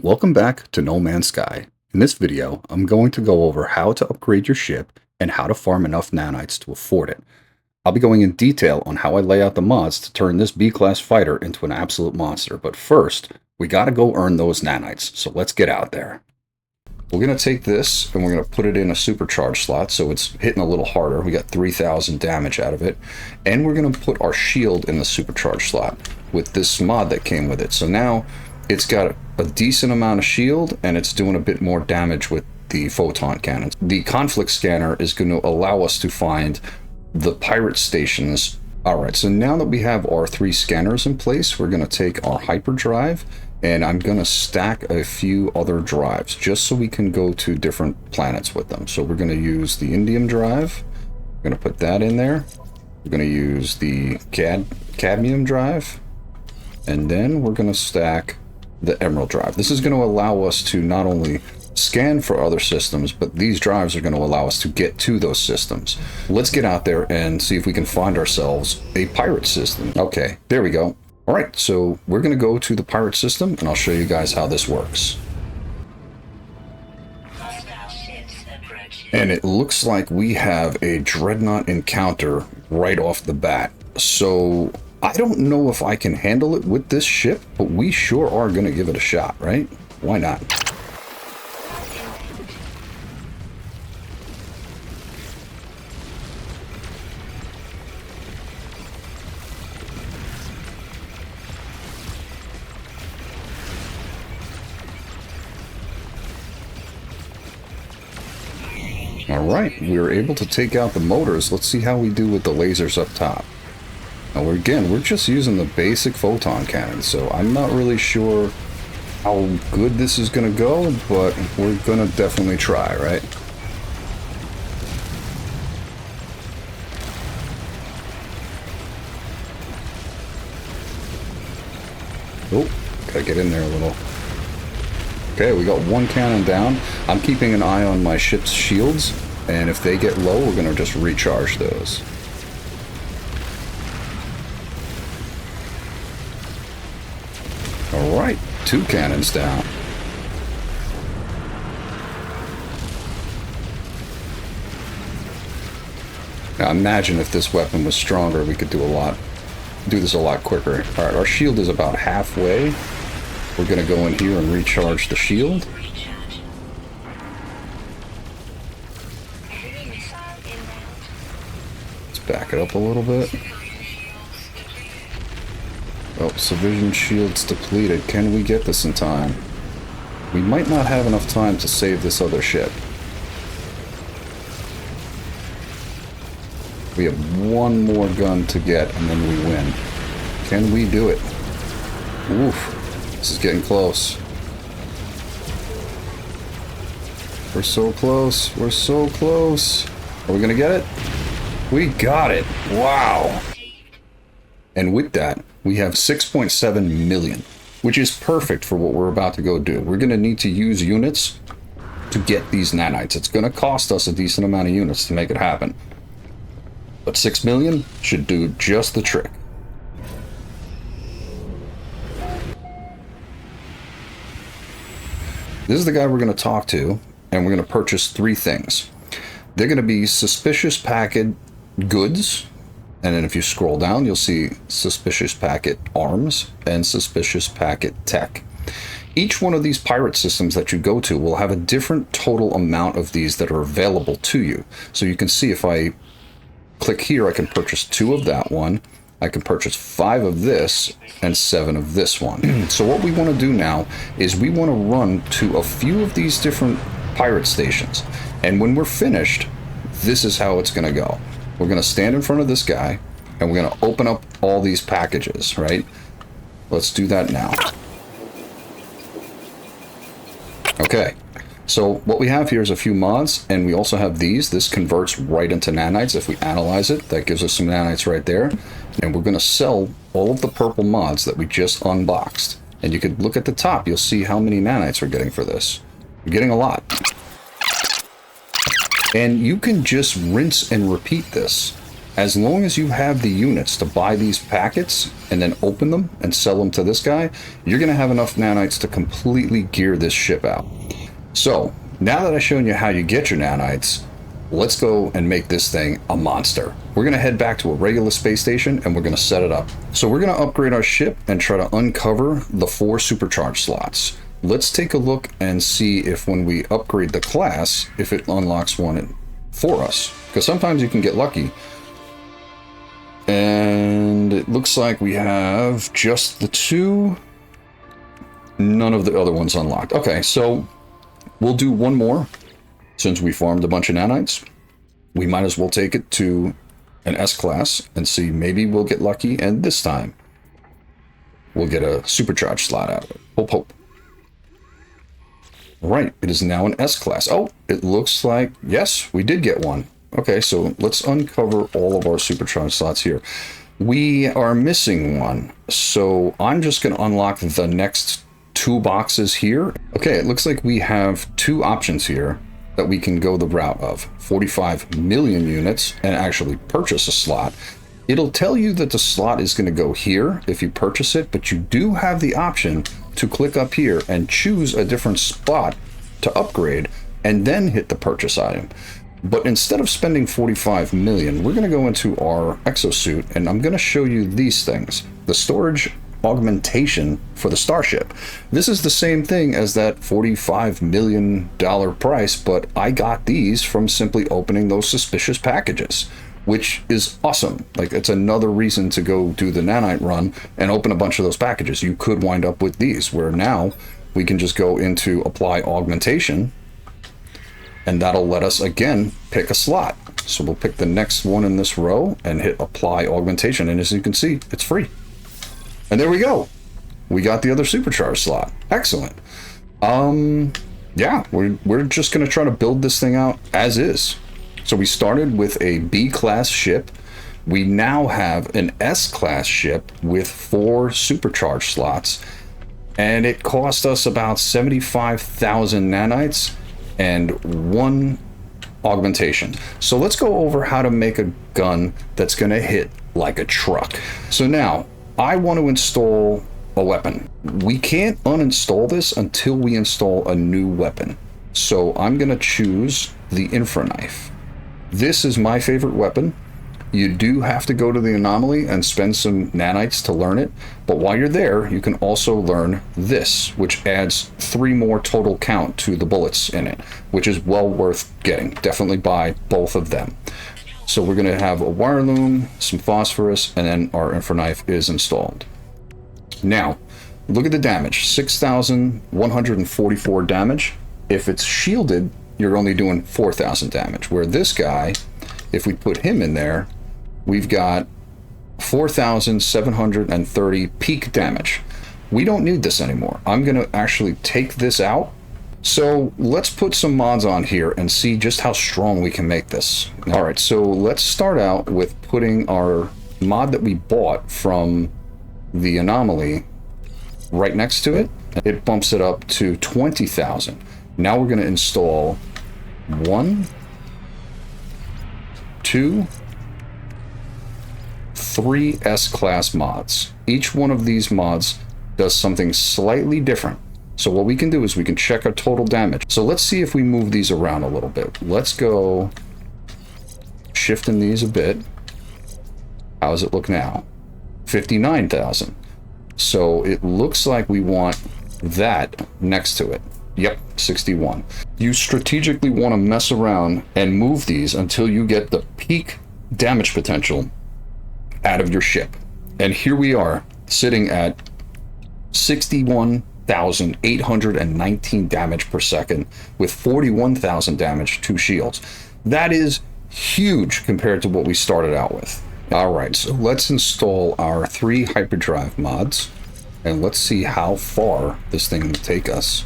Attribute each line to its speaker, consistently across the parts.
Speaker 1: Welcome back to No Man's Sky. In this video, I'm going to go over how to upgrade your ship and how to farm enough nanites to afford it. I'll be going in detail on how I lay out the mods to turn this B-class fighter into an absolute monster, but first, we gotta go earn those nanites, so let's get out there. We're gonna take this and we're gonna put it in a supercharge slot so it's hitting a little harder. We got 3,000 damage out of it, and we're gonna put our shield in the supercharge slot with this mod that came with it. So now it's got a decent amount of shield and it's doing a bit more damage with the photon cannons. The conflict scanner is going to allow us to find the pirate stations. Alright, so now that we have our 3 scanners in place, we're going to take our hyperdrive and I'm going to stack a few other drives just so we can go to different planets with them. So we're going to use the indium drive. We're going to put that in there. We're going to use the cadmium drive, and then we're going to stack the emerald drive. This is going to allow us to not only scan for other systems, but these drives are going to allow us to get to those systems. Let's get out there and see if we can find ourselves a pirate system. Okay, there we go. All right, so we're going to go to the pirate system and I'll show you guys how this works. And it looks like we have a dreadnought encounter right off the bat. So I don't know if I can handle it with this ship, but we sure are going to give it a shot, right? Why not? All right, we were able to take out the motors. Let's see how we do with the lasers up top. Now, we're just using the basic photon cannon, so I'm not really sure how good this is going to go, but we're going to definitely try, right? Oh, gotta get in there a little. Okay, we got one cannon down. I'm keeping an eye on my ship's shields, and if they get low, we're going to just recharge those. Alright, 2 cannons down. Now imagine if this weapon was stronger, we could do this a lot quicker. Alright, our shield is about halfway. We're gonna go in here and recharge the shield. Let's back it up a little bit. Oh, civilian shields depleted. Can we get this in time? We might not have enough time to save this other ship. We have one more gun to get and then we win. Can we do it? Oof. This is getting close. We're so close. We're so close. Are we gonna get it? We got it. Wow. And with that, we have 6.7 million, which is perfect for what we're about to go do. We're going to need to use units to get these nanites. It's going to cost us a decent amount of units to make it happen. But 6 million should do just the trick. This is the guy we're going to talk to, and we're going to purchase 3 things. They're going to be suspicious packet goods. And then if you scroll down, you'll see suspicious packet arms and suspicious packet tech. Each one of these pirate systems that you go to will have a different total amount of these that are available to you. So you can see if I click here, I can purchase 2 of that one. I can purchase 5 of this and 7 of this one. So what we want to do now is we want to run to a few of these different pirate stations. And when we're finished, this is how it's going to go. We're going to stand in front of this guy, and we're going to open up all these packages, right? Let's do that now. Okay, so what we have here is a few mods, and we also have these. This converts right into nanites. If we analyze it, that gives us some nanites right there. And we're going to sell all of the purple mods that we just unboxed. And you could look at the top. You'll see how many nanites we're getting for this. We're getting a lot. And you can just rinse and repeat this. As long as you have the units to buy these packets and then open them and sell them to this guy, you're going to have enough nanites to completely gear this ship out. So now that I've shown you how you get your nanites, let's go and make this thing a monster. We're going to head back to a regular space station and we're going to set it up. So we're going to upgrade our ship and try to uncover the 4 supercharged slots. Let's take a look and see if when we upgrade the class, if it unlocks one for us. Because sometimes you can get lucky. And it looks like we have just the 2. None of the other ones unlocked. Okay, so we'll do one more. Since we farmed a bunch of nanites, we might as well take it to an S-class and see, maybe we'll get lucky, and this time we'll get a supercharged slot out of it. Hope, hope. Right, it is now an S-class. Oh, it looks like, yes, we did get one. Okay, so let's uncover all of our supercharged slots here. We are missing one, so I'm just going to unlock the next 2 boxes here. Okay, it looks like we have 2 options here that we can go the route of 45 million units and actually purchase a slot. It'll tell you that the slot is going to go here if you purchase it, but you do have the option to click up here and choose a different spot to upgrade and then hit the purchase item. But instead of spending 45 million, we're going to go into our exosuit and I'm going to show you these things. The storage augmentation for the starship. This is the same thing as that $45 million price, but I got these from simply opening those suspicious packages, which is awesome. Like, it's another reason to go do the nanite run and open a bunch of those packages. You could wind up with these, where now we can just go into apply augmentation and that'll let us again pick a slot. So we'll pick the next one in this row and hit apply augmentation, and as you can see, it's free. And there we go. We got the other supercharged slot. Excellent. Yeah, we're just gonna try to build this thing out as is. So we started with a B-class ship. We now have an S-class ship with 4 supercharged slots, and it cost us about 75,000 nanites and 1 augmentation. So let's go over how to make a gun that's gonna hit like a truck. So now, I want to install a weapon. We can't uninstall this until we install a new weapon. So I'm going to choose the infra knife. This is my favorite weapon. You do have to go to the anomaly and spend some nanites to learn it. But while you're there, you can also learn this, which adds 3 more total count to the bullets in it, which is well worth getting. Definitely buy both of them. So we're going to have a wire loom, some phosphorus, and then our infra knife is installed. Now, look at the damage. 6,144 damage. If it's shielded, you're only doing 4,000 damage. Where this guy, if we put him in there, we've got 4,730 peak damage. We don't need this anymore. I'm going to actually take this out. So let's put some mods on here and see just how strong we can make this. All right, so let's start out with putting our mod that we bought from the anomaly right next to it. It bumps it up to 20,000. Now we're going to install 1, 2, 3 S-class mods. Each one of these mods does something slightly different. So what we can do is we can check our total damage. So let's see if we move these around a little bit. Let's go shifting these a bit. How does it look now? 59,000. So it looks like we want that next to it. Yep, 61. You strategically want to mess around and move these until you get the peak damage potential out of your ship. And here we are sitting at 61,819 damage per second with 41,000 damage to shields. That is huge compared to what we started out with. All right, so let's install our 3 hyperdrive mods and let's see how far this thing will take us.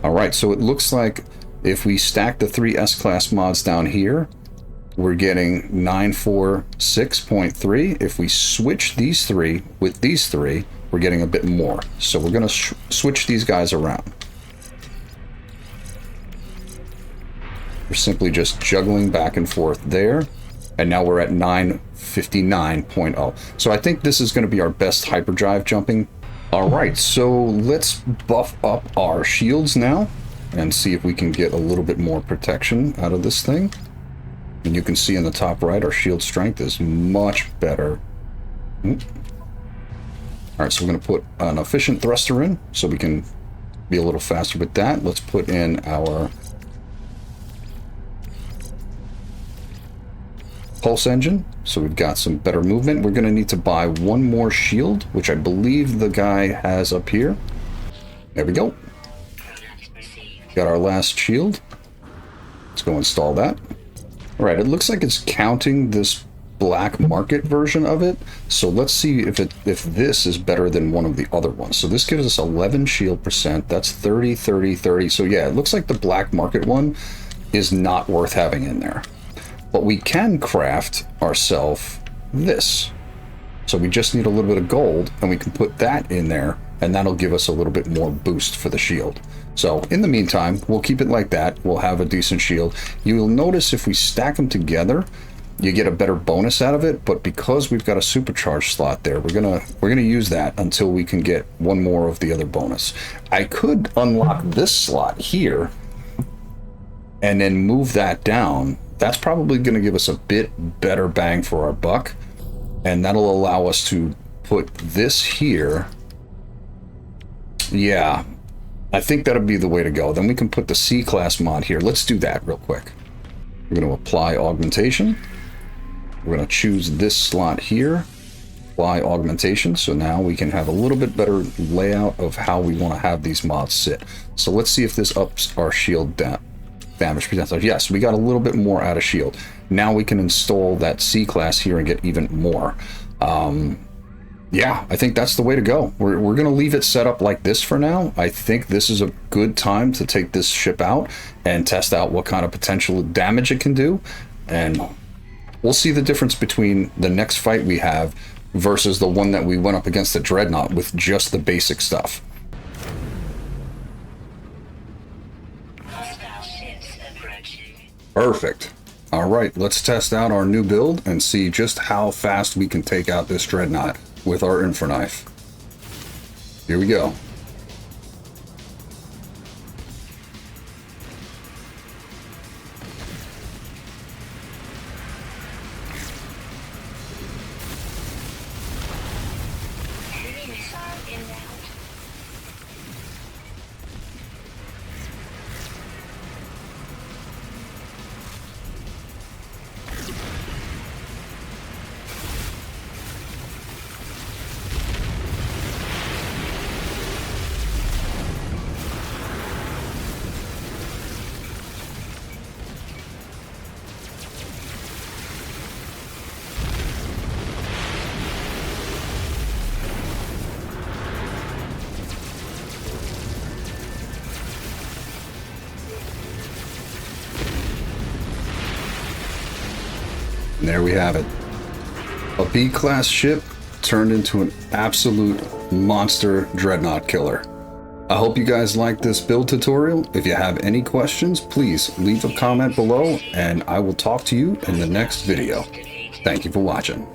Speaker 1: All right, so it looks like if we stack the 3 S-class mods down here, we're getting 946.3. If we switch these 3 with these 3, we're getting a bit more. So we're going to switch these guys around. We're simply just juggling back and forth there. And now we're at 959.0. So I think this is going to be our best hyperdrive jumping. All right, so let's buff up our shields now and see if we can get a little bit more protection out of this thing. And you can see in the top right, our shield strength is much better. All right, so we're going to put an efficient thruster in so we can be a little faster with that. Let's put in our pulse engine, so we've got some better movement. We're going to need to buy one more shield, which I believe the guy has up here. There we go. Got our last shield. Let's go install that. All right, it looks like it's counting this black market version of it. So let's see if this is better than one of the other ones. So this gives us 11 shield percent. That's 30, 30, 30. So yeah, it looks like the black market one is not worth having in there. But we can craft ourselves this. So we just need a little bit of gold, and we can put that in there, and that'll give us a little bit more boost for the shield. So in the meantime, we'll keep it like that. We'll have a decent shield. You'll notice if we stack them together, you get a better bonus out of it, but because we've got a supercharge slot there, we're gonna use that until we can get one more of the other bonus. I could unlock this slot here and then move that down. That's probably going to give us a bit better bang for our buck, and that'll allow us to put this here. Yeah, I think that'll be the way to go. Then we can put the C-class mod here. Let's do that real quick. We're going to apply augmentation. We're going to choose this slot here, apply augmentation. So now we can have a little bit better layout of how we want to have these mods sit. So let's see if this ups our shield damage percentage. Yes, we got a little bit more out of shield. Now we can install that C-class here and get even more. Yeah, I think that's the way to go. We're going to leave it set up like this for now. I think this is a good time to take this ship out and test out what kind of potential damage it can do. And we'll see the difference between the next fight we have versus the one that we went up against the Dreadnought with just the basic stuff. Perfect. All right, let's test out our new build and see just how fast we can take out this Dreadnought with our Infraknife. Here we go. And there we have it. A B-class ship turned into an absolute monster Dreadnought killer. I hope you guys liked this build tutorial. If you have any questions, please leave a comment below and I will talk to you in the next video. Thank you for watching.